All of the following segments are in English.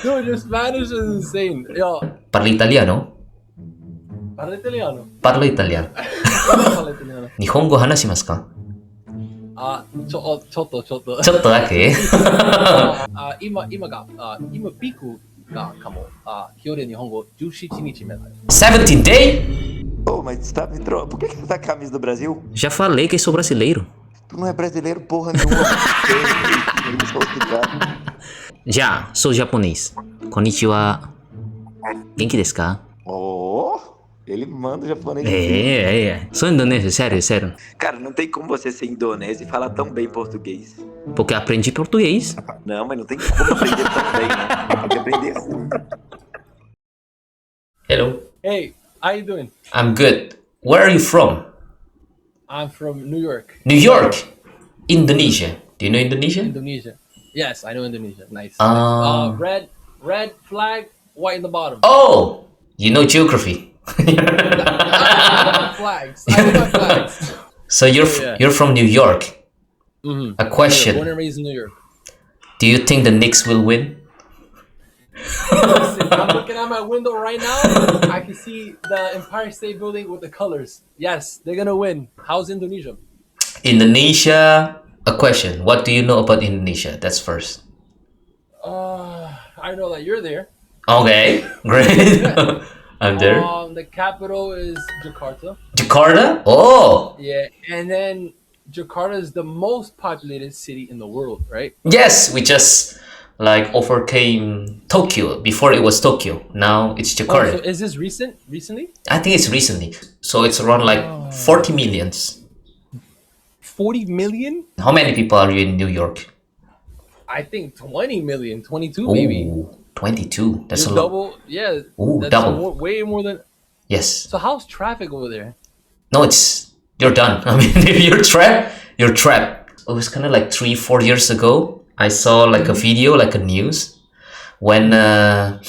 Dude, your Spanish is insane. Yo, Parlo italiano? parla italiano. Parlo italiano. Come parla italiano? 日本語話しますか？ちょっと。ちょっとだけ今ピークがかも。今日で日本語17日目だよ。17 day? Pô, mas você tá me trolando. Por que você tá com a camisa do Brasil? Já falei que sou brasileiro. Tu não é brasileiro porra nenhuma. Já, sou japonês. Konnichiwa. Genki desu ka? Oh, ele manda o japonês. Sou indonésio, sério. Cara, não tem como você ser indonésio e falar tão bem português. Porque aprendi português. Não, mas não tem como aprender tão bem, né? Tem que aprender ruim. Hello. Hey, how you doing? I'm good. Where are you from? I'm from New York, New York. Indonesia. Do you know Indonesia? Indonesia. Yes, I know Indonesia. Nice. Ah. Red flag, white in the bottom. Oh, you know geography. I know my flags. So you're from New York. Mm-hmm. A question. Born and raised in New York. Do you think the Knicks will win? Listen, I'm looking out my window right now. I can see the Empire State Building with the colors. Yes, they're gonna win. How's Indonesia? Indonesia. A question. What do you know about Indonesia? That's first. I know that you're there. Okay, great. I'm there. The capital is Jakarta. Jakarta? Oh, Yeah, and then Jakarta is the most populated city in the world, right? yes. We just like overcame Tokyo. Before it was Tokyo. Now it's Oh, so Jakarta. is this recently? I think it's recently. So it's around like 40 millions. 40 million? How many people are you in New York? I think 20 million, 22 maybe. Ooh, 22. That's You're a lot. double, yeah. Ooh, That's double. way more than. Yes. So how's traffic over there? No, you're done. I mean, if you're trapped, you're trapped. It was kind of like 3-4 years ago. I saw like a video, like a news, when the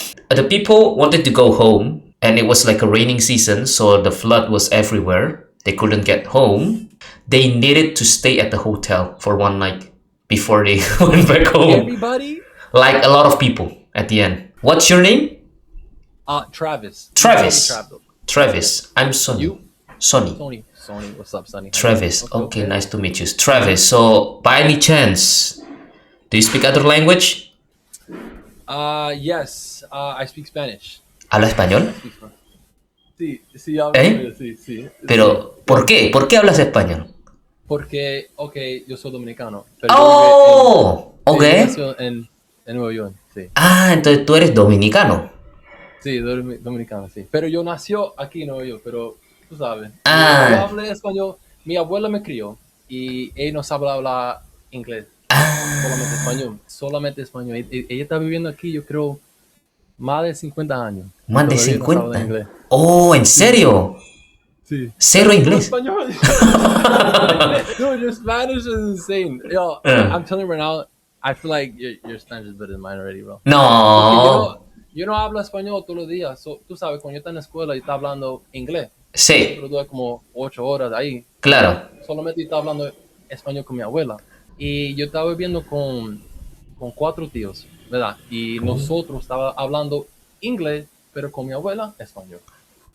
people wanted to go home, and it was like a raining season, so the flood was everywhere. They couldn't get home. They needed to stay at the hotel for one night before they went back home. Everybody? Like a lot of people at the end. What's your name? Travis. Travis. Travis. Travis. I'm Sonny. You? Sonny. Sonny, what's up, Sonny? Travis. Okay, nice to meet you. Travis. So, by any chance, do you speak other language? Yes. I speak Spanish. ¿Habla español? Sí, hablo ¿Eh? español, sí. Pero, ¿por qué? ¿Por qué hablas español? Porque, yo soy dominicano. Pero ¡Oh! yo Ok. nací en Nueva York, sí. Ah, entonces tú eres dominicano. Sí, dominicano, sí. Pero yo nació aquí en Nueva York, pero tú sabes. Ah. Yo hablé español. Mi abuela me crió y ella no sabe hablar inglés. Solamente español. Ella está viviendo aquí, yo creo, más de 50 años. Más de Todavía no sabe 50. inglés. Oh, ¿en serio? Sí. Cero inglés. Español. Dude, your Spanish is insane. Yo, I'm telling you right now, I feel like your Spanish is better than mine already, bro. No. Yo no hablo español todos los días. Tú sabes, cuando yo estoy en la escuela y está hablando inglés, Sí, pero tuve como 8 horas ahí. claro. Solamente estaba hablando español con mi abuela. Y yo estaba viviendo con 4 tíos, ¿verdad? Y nosotros estaba hablando inglés, pero con mi abuela, español.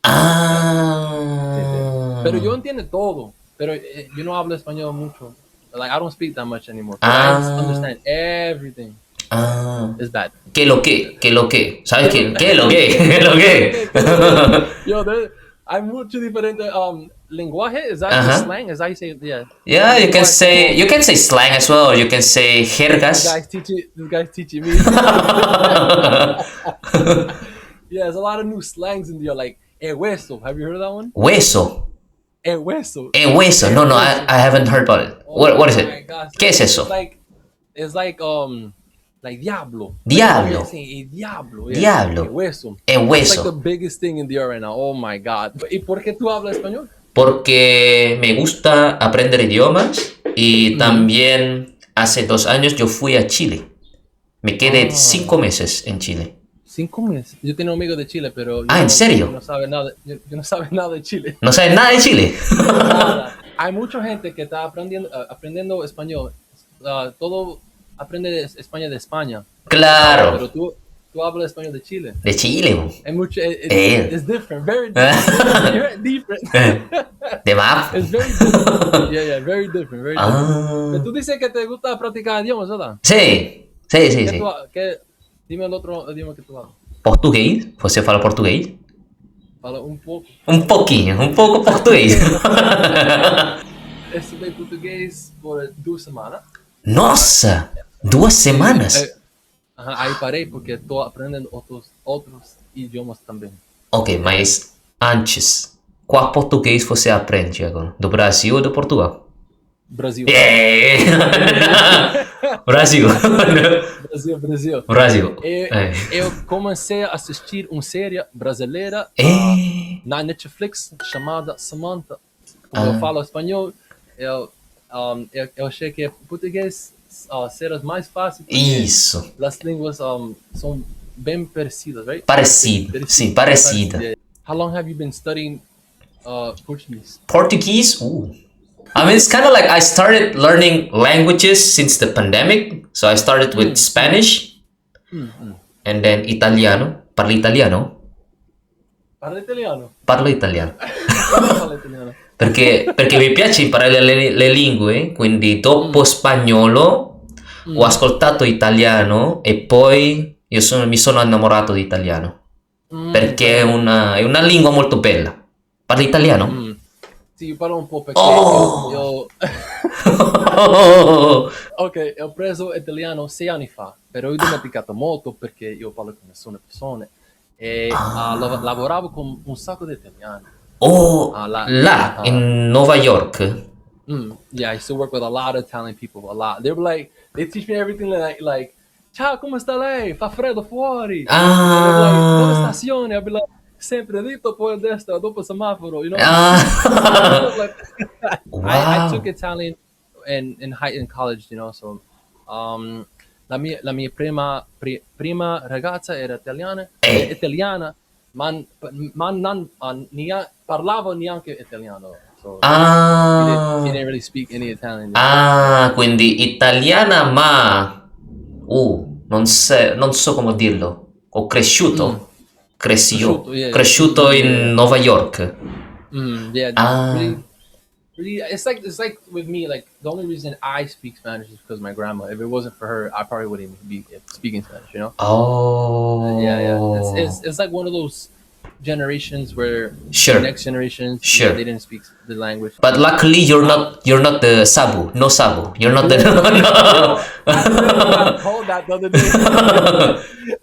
Ah. Pero yo entiendo todo. Pero yo no hablo español mucho. Like, I don't speak that much anymore. But I understand everything. Ah. It's bad. ¿Qué lo que? ¿Qué lo que? ¿Sabes qué? ¿Qué lo que? ¿Qué lo que? Yo, hay mucho diferente lenguaje. Is that the slang? Is that you say? Yeah. Yeah, you can say slang as well, or you can say jergas. This guy's teaching me. Yeah, there's a lot of new slangs in there, like hueso. Have you heard of that one? Hueso. Hueso. Hueso. No, I haven't heard about it. What is it? ¿Qué es eso? It's like diablo. Diablo. Diablo. Diablo. Hueso. Hueso. It's like the biggest thing in the air right now. Oh my God. ¿Y por qué tú hablas español? Porque me gusta aprender idiomas y también hace 2 años yo fui a Chile. Me quedé 5 meses en Chile. 5 meses. Yo tengo amigos de Chile, pero ¿en serio? Yo no sabe nada. Yo no sabe nada de Chile. ¿No sabes nada de Chile? Nada. Hay mucha gente que está aprendiendo español. Todo aprende España de España. Claro. Pero tú hablas español de Chile. De Chile, mo. It's different, very different. Very different. De map. It's very different. Yeah, very different, very different. Ah. Pero tú dices que te gusta practicar idiomas, ¿verdad? Sí. Dime el otro idioma que tú hablas. Português? Você fala português? Fala um pouco. Um pouco português. Estudei português por 2 semanas. Nossa! 2 semanas? Aí parei porque estou aprendendo outros idiomas também. Ok, mas antes, qual português você aprende agora? Do Brasil ou do Portugal? Brasil. Brasil. Brasil. Eu comecei a assistir uma série brasileira na Netflix chamada Samantha. Como eu falo espanhol, eu achei que português será mais fácil. Isso. As línguas são bem parecidas, right? Parecido. Sim, parecida. How long have you been studying Portuguese? Portuguese? I mean, it's kind of like I started learning languages since the pandemic. So I started with Spanish and then Italiano. Parlo italiano? Parla italiano? Parlo italiano. Parla italiano. Perché mi piace imparare le lingue, quindi dopo spagnolo ho ascoltato italiano e poi mi sono innamorato di italiano. Perché è una lingua molto bella. Parli italiano? Sì, io parlo un po' perché Ok, ho preso italiano 6 anni fa, però ho dimenticato molto perché io parlo con nessuna persona e lavoravo con un sacco di italiani. In New York? Yeah, I still work with a lot of Italian people, a lot. They teach me everything like ciao, come sta lei? Fa freddo fuori. Dove stazione? I'll be like, sempre dritto, poi a destra, dopo semaforo, you know? I took Italian in college, you know, so la mia prima ragazza era italiana, ma non parlavo neanche italiano. So he didn't really speak any Italian. Quindi italiana ma non so come dirlo. Ho cresciuto. Cresciuto in New York. It's like with me, like the only reason I speak Spanish is because of my grandma. If it wasn't for her, I probably wouldn't even be speaking Spanish, you know? It's like one of those generations where the next generation they didn't speak the language. But luckily you're not the Sabu. No Sabu. You're not the I got told that the other day.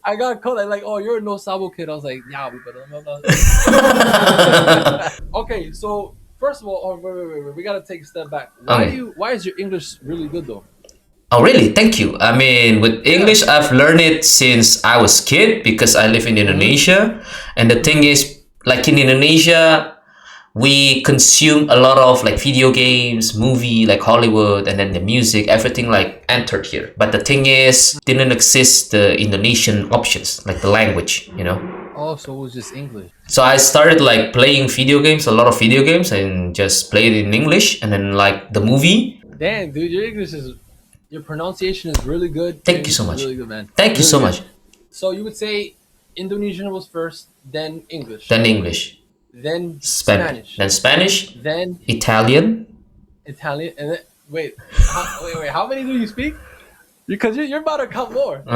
I got called like, oh, you're a no Sabu kid. I was like, yeah, but okay, so first of all, wait, we gotta take a step back. Why is your English really good though? Oh, really? Thank you. I mean, with English, I've learned it since I was a kid because I live in Indonesia. And the thing is, like in Indonesia, we consume a lot of like video games, movie, like Hollywood, and then the music, everything like entered here. But the thing is, didn't exist the Indonesian options, like the language, you know? Oh, so it was just English. So I started like playing video games, a lot of video games, and just played in English. And then like the movie. Damn, dude, your pronunciation is really good. Thank you so much. Really good, man. Thank you so much. So you would say Indonesian was first, then English. Then English. Then Spanish. Then Spanish. Then Italian. And then wait, how many do you speak? Because you're about to come more. I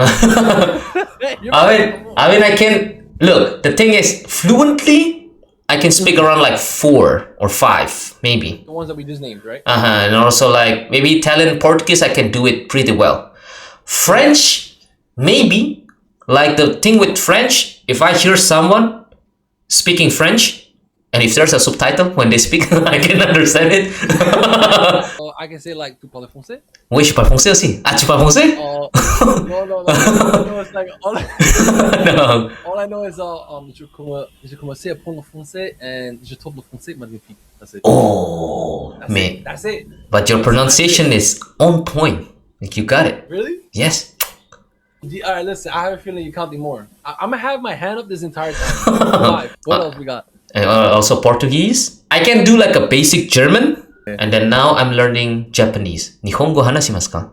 mean, I can look. The thing is, fluently, I can speak around like 4 or 5, maybe. The ones that we just named, right? And also like maybe Italian, Portuguese, I can do it pretty well. French, maybe. Like the thing with French, if I hear someone speaking French, and if there's a subtitle when they speak, I can understand it. I can say like, tu parles français? Oui, je parle français aussi. Ah, tu parles français? No. It's like all I know is je commençais à apprendre français and je trouve le français magnifique. That's it. That's it. But your pronunciation is on point. Like you got it. Really? Yes. All right, listen. I have a feeling you're counting more. I'm gonna have my hand up this entire time. 5. What else we got? Also Portuguese. I can do like a basic German, and then now I'm learning Japanese. Nihongo hanashimasu ka?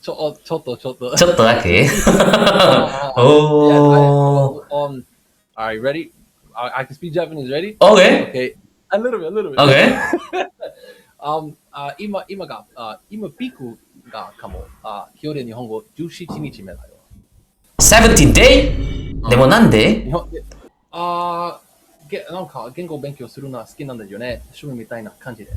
ちょっと。ちょっとだけ Yeah. Oh. Alright, ready? I can speak Japanese. Ready? Okay. Okay. A little bit. Okay. 今ピークがかも。今日で日本語17日目だよ。 17 day? でもなんで日本でなんか言語勉強するのは好きなんだよね。趣味みたいな感じで。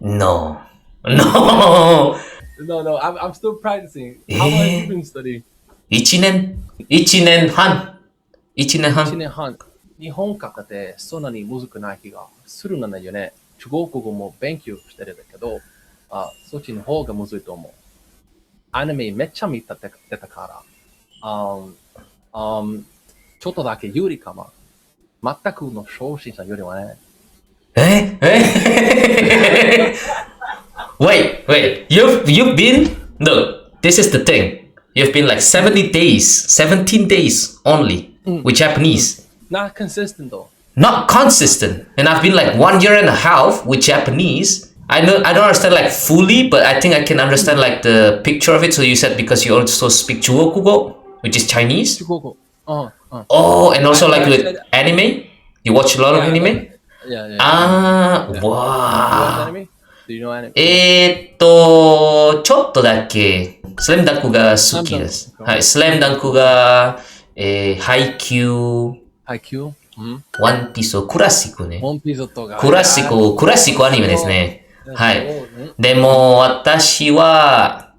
No. No. No, I'm still practicing. How long have you been studying? 1年 ?1 年半 ?1 年1半年半。日本語ってそんなに難くない気がするんだよね。中国語も勉強してるんだけど、そっちの方がむずいと思う。アニメめっちゃ見たから、ちょっとだけ有利かも。全くの初心者よりはね。Wait. You've been? No, this is the thing. You've been like 17 days only with Japanese. Not consistent though. Not consistent. And I've been like 1 year and a half with Japanese. I don't understand like fully, but I think I can understand like the picture of it. So you said because you also speak Chugokugo, which is Chinese. 中国語。Oh, and also like with anime. You watch a lot of anime? Yeah. Ah, You watch wow. anime? Do you know anime? ちょっとだけ、スラムダンクが好きです。はい、スラムダンクが、ハイキュー、配給？ワンピース、クラシックね。モンピゾットが。クラシックアニメですね。はい。でも、私は、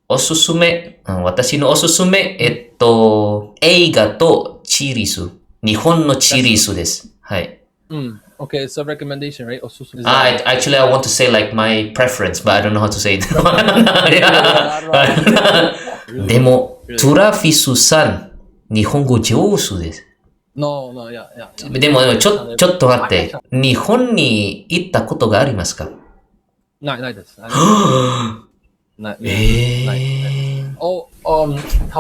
私のおすすめ、映画とシリーズ。日本のシリーズです。はい。Okay, it's a recommendation, right? Actually, I want to say like my preference, but I don't know how to say it. でも、トラフィスさん、日本語上手です。No, yeah. でも、ちょっと待って。日本に行ったことがありますか？ないです。ない。多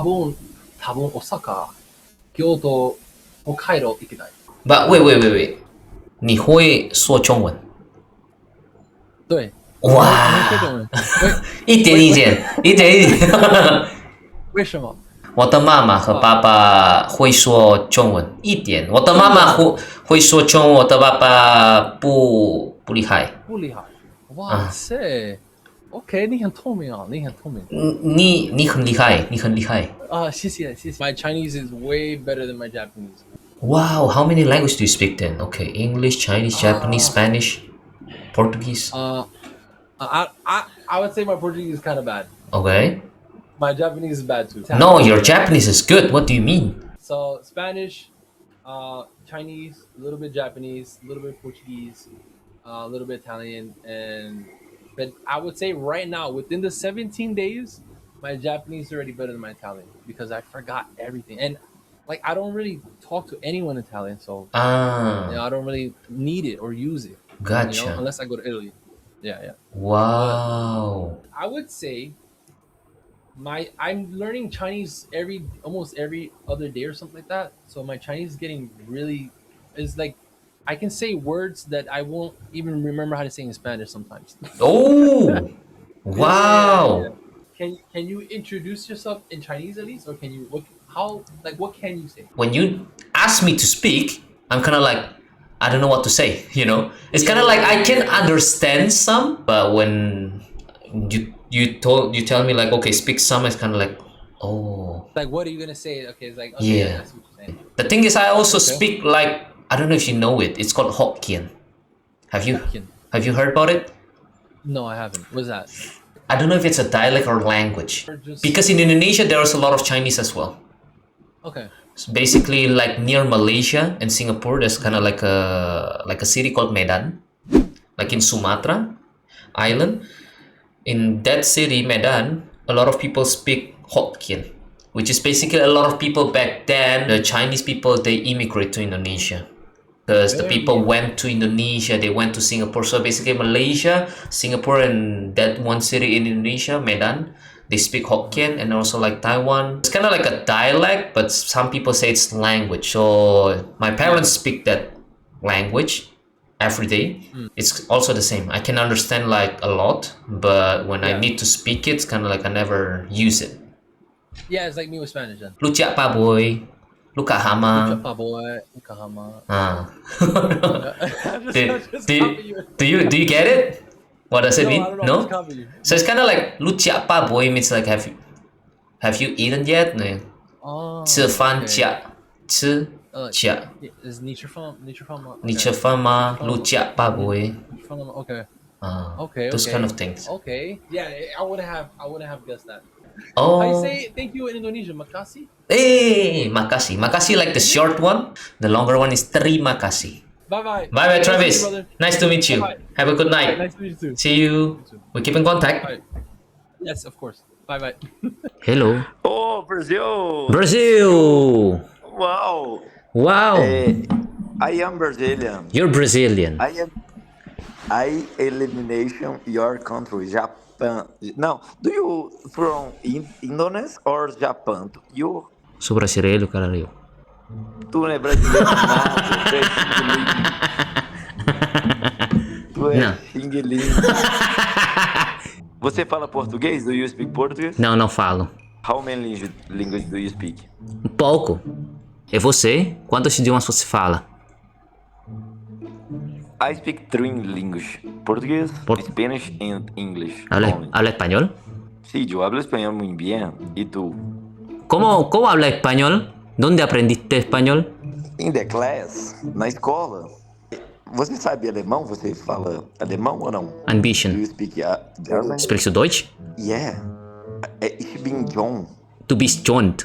分、大阪、京都、北海道行きたい。But wait. 你会说中文？对。哇！一点意见。为什么？我的妈妈和爸爸会说中文一点，我的妈妈会说中文，我的爸爸不厉害。不厉害。哇塞！OK， 你很聪明啊，你很厉害。谢谢。My Chinese is way better than my Japanese. Wow, how many languages do you speak then? Okay, English, Chinese, Japanese, Spanish, Portuguese. I would say my Portuguese is kind of bad. Okay. My Japanese is bad too. No, your Japanese is good. What do you mean? So Spanish, Chinese, a little bit Japanese, a little bit Portuguese, a little bit Italian, but I would say right now, within the 17 days, my Japanese is already better than my Italian because I forgot everything. And like I don't really talk to anyone Italian, so I don't really need it or use it. Gotcha. Unless I go to Italy. Yeah. Wow. But I would say I'm learning Chinese almost every other day or something like that. So my Chinese is like I can say words that I won't even remember how to say in Spanish sometimes. Oh, wow. Yeah. Can you introduce yourself in Chinese at least, or can you what can you say? When you ask me to speak, I'm kind of like, I don't know what to say, you know? It's kind of like I can understand some, but when you tell me like, okay, speak some, it's kind of like, oh. Like, what are you going to say? Okay, it's like, okay, yeah. that's what you're saying. The thing is, I also speak like, I don't know if you know it. It's called Hokkien. Have you heard about it? No, I haven't. What's that? I don't know if it's a dialect or language. Because in Indonesia, there's a lot of Chinese as well. Okay. So basically, like near Malaysia and Singapore, there's kind of like a city called Medan, like in Sumatra Island. In that city, Medan, a lot of people speak Hokkien, which is basically a lot of people back then, the Chinese people, they immigrate to Indonesia. Because the people went to Indonesia, they went to Singapore. So basically Malaysia, Singapore, and that one city in Indonesia, Medan, they speak Hokkien, and also like Taiwan. It's kind of like a dialect, but some people say it's language. So my parents speak that language. every day, it's also the same. I can understand like a lot, but when I need to speak it, it's kind of like I never use it. Yeah, it's like me with Spanish then. Lucia pa boy, Luca hama. Boy, kahama. Do you get it? What does it mean? I don't know. Just copy you. So it's kind of like lucia pa boy means like have you eaten yet? No. 吃饭家，吃家。 Is nature farm? Nature farm嘛，lucia pa boy. Okay. Those kind of things. Okay. Yeah, I wouldn't have guessed that. Oh. How you say thank you in Indonesian? Makasih? Hey, makasih. Makasih like the short one. The longer one is terima kasih. Bye-bye. Bye-bye, Travis. Nice to meet you. Bye-bye. Have a good night. Nice to meet you too. See you. We keep in contact. Bye. Yes, of course. Bye-bye. Hello. Oh, Brazil! Brazil! Wow! Wow! I am Brazilian. You're Brazilian. I elimination your country, Japan. Now, do you from Indonesia or Japan? You Sou brasileiro, caralho. Tu não é brasileiro nada, tu é xing-ling. Você fala português? Do you speak Portuguese? Não, não falo. How many languages do you speak? Um pouco. E você? Quantos idiomas você fala? I speak three languages. Português, Spanish and English. ¿Habla español? Sí, yo hablo español muy bien. ¿Y tú? ¿Cómo habla español? ¿Dónde aprendiste español? In the class, na escola. Você sabe alemão? Você fala alemão ou não? Ambition. Do you speak German? Sprichst du Deutsch? Yeah. Ich bin John. Du bist John.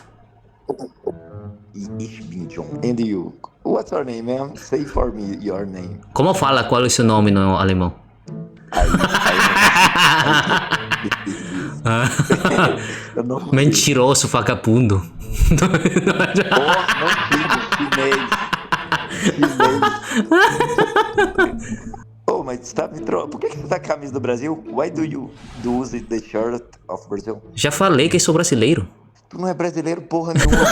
Ich bin John. And you? What's your name, man? Say for me your name. Como fala qual é o seu nome no alemão? Mentiroso, vagabundo. Oh, mas você tá me trolando. Por que você tá com a camisa do Brasil? Why do you use the shirt of Brazil? Já falei que sou brasileiro. Tu não é brasileiro porra nenhuma.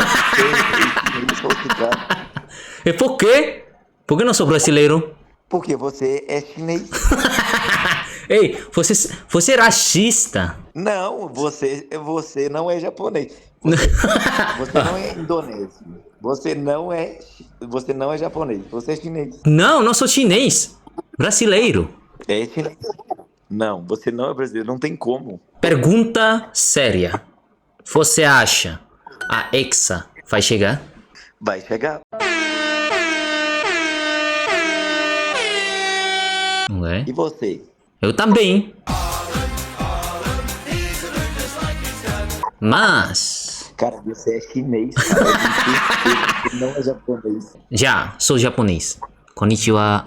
E por quê? Por que não sou brasileiro? Porque você é chinês. Ei, você é racista. Não, você não é japonês. Você não é indonésio. Você não é japonês. Você é chinês. Não sou chinês. Brasileiro. É chinês. Não, você não é brasileiro. Não tem como. Pergunta séria. Você acha a Hexa vai chegar? Vai chegar. Não é? E você? Eu também. Mas... Cara, você é chinês, cara. Você não é japonês. Já, sou japonês. Konnichiwa.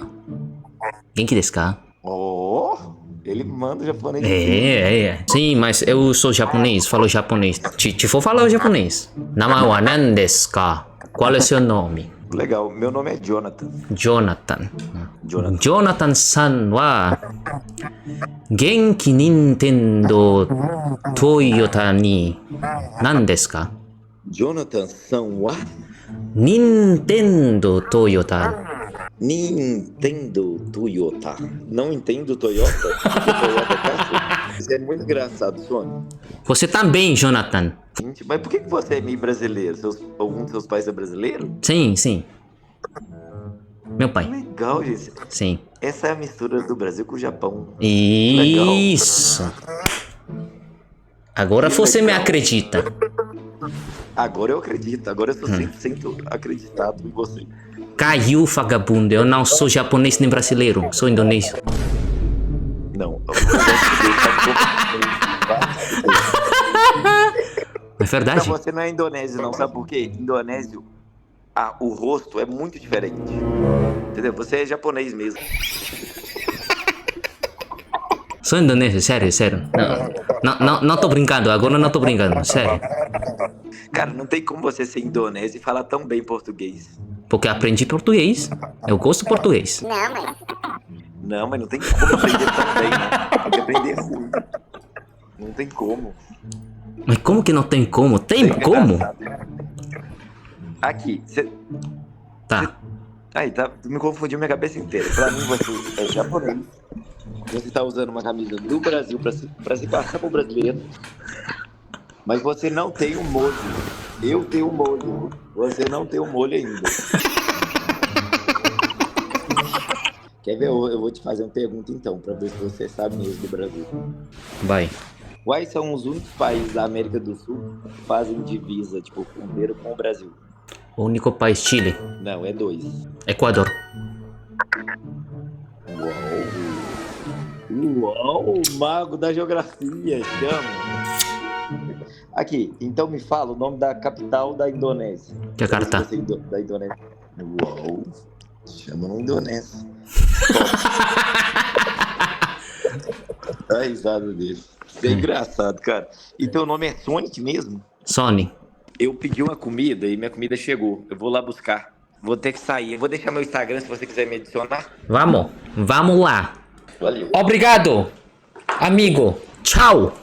Genki desu ka? Oh, ele manda japonês. É. Sim, mas eu sou japonês, falo japonês. Te for falar o japonês. Nama wa nan desu ka? Qual é seu nome? Legal, meu nome é Jonathan. Jonathan-san wa Genki Nintendo Toyota ni nan desu ka? Jonathan-san wa Nintendo Toyota. Nintendo Toyota. Não entendo Toyota? Toyota é cachorro. Isso é muito engraçado, Sônia. Você também, Jonathan. Mas por que você é meio brasileiro? Algum dos seus pais é brasileiro? Sim. Meu pai. Legal, gente. Sim. Essa é a mistura do Brasil com o Japão. Isso. Legal. Agora você me acredita. Agora eu acredito. Agora eu sou 100% acreditado em você. Caiu, vagabundo. Eu não sou japonês nem brasileiro. Sou indonésio. Não. É verdade. Não, você não é indonésio, não. Sabe por quê? Indonésio, o rosto é muito diferente. Entendeu? Você é japonês mesmo. Sou indonésio, sério. Não tô brincando. Agora não tô brincando. Sério. Cara, não tem como você ser indonésio e falar tão bem português. Porque aprendi português. Eu gosto português. Não, mas não tem como aprender tão bem, né? Tem que aprender ruim. Não tem como. Mas como que não tem como? Tem como? Aqui, Tá. Aí, tá, tu me confundiu minha cabeça inteira. Pra mim, você é japonês. Você tá usando uma camisa do Brasil pra se passar por brasileiro. Mas você não tem um molho. Eu tenho um molho. Você não tem um molho ainda. Quer ver? Eu vou te fazer uma pergunta então, pra ver se você sabe mesmo do Brasil. Vai. Quais são os únicos países da América do Sul que fazem divisa, tipo, fronteira com o Brasil? O único país, Chile. Não, é dois. Equador. Uau, mago da geografia, chama. Aqui, então me fala o nome da capital da Indonésia. Jakarta. Você da Indonésia. Uau, chama na Indonésia. A risada dele. Isso é engraçado, cara. E teu nome é Sonic mesmo? Sony. Eu pedi uma comida e minha comida chegou. Eu vou lá buscar. Vou ter que sair. Eu vou deixar meu Instagram se você quiser me adicionar. Vamos. Vamos lá. Valeu. Obrigado, amigo. Tchau.